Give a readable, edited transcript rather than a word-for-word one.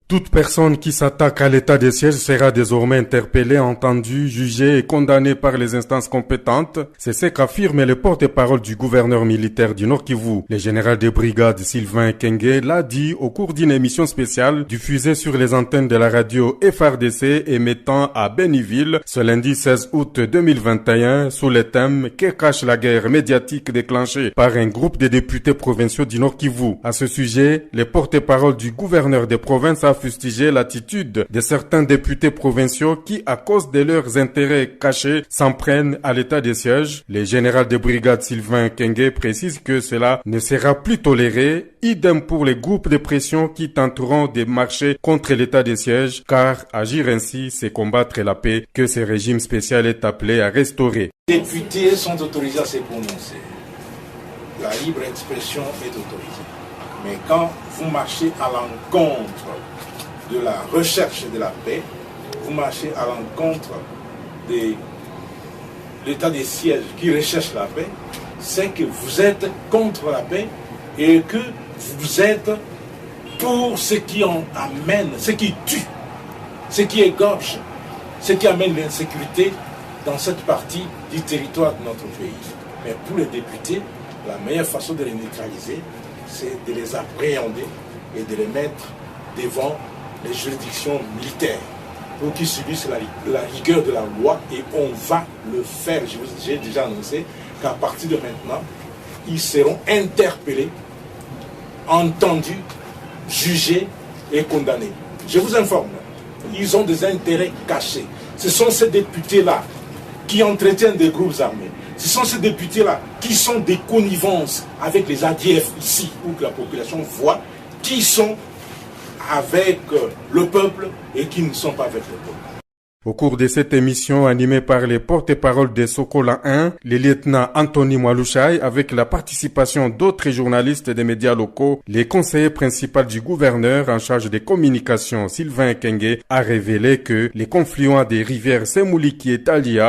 Toute personne qui s'attaque à l'état de siège sera désormais interpellée, entendue, jugée et condamnée par les instances compétentes. C'est ce qu'affirme le porte-parole du gouverneur militaire du Nord Kivu. Le général de brigade Sylvain Ekenge l'a dit au cours d'une émission spéciale diffusée sur les antennes de la radio FRDC émettant à Béniville ce lundi 16 août 2021 sous le thème « Que cache la guerre médiatique déclenchée par un groupe de députés provinciaux du Nord Kivu ». À ce sujet, le porte-parole du gouverneur des provinces a fustigé l'attitude de certains députés provinciaux qui, à cause de leurs intérêts cachés, s'en prennent à l'état de siège. Le général de brigade Sylvain Ekenge précise que cela ne sera plus toléré. Idem pour les groupes de pression qui tenteront de marcher contre l'état de siège, car agir ainsi, c'est combattre la paix que ce régime spécial est appelé à restaurer. Les députés sont autorisés à se prononcer. La libre expression est autorisée. Mais quand vous marchez à l'encontre de la recherche de la paix, vous marchez à l'encontre de l'état des sièges qui recherche la paix, c'est que vous êtes contre la paix et que vous êtes pour ce qui en amène, ce qui tue, ce qui égorge, ce qui amène l'insécurité dans cette partie du territoire de notre pays. Mais pour les députés, la meilleure façon de les neutraliser, c'est de les appréhender et de les mettre devant les juridictions militaires pour qu'ils subissent la rigueur de la loi, et on va le faire. J'ai déjà annoncé qu'à partir de maintenant, ils seront interpellés, entendus, jugés et condamnés. Je vous informe, ils ont des intérêts cachés. Ce sont ces députés-là qui entretiennent des groupes armés. Ce sont ces députés-là qui sont des connivences avec les ADF ici, pour que la population voit qui sont avec le peuple et qui ne sont pas avec le peuple. Au cours de cette émission animée par les porte-paroles de Sokola 1, le lieutenant Anthony Mwalushai, avec la participation d'autres journalistes des médias locaux, le conseiller principal du gouverneur en charge des communications, Sylvain Ekenge, a révélé que les confluents des rivières Semuliki et Talia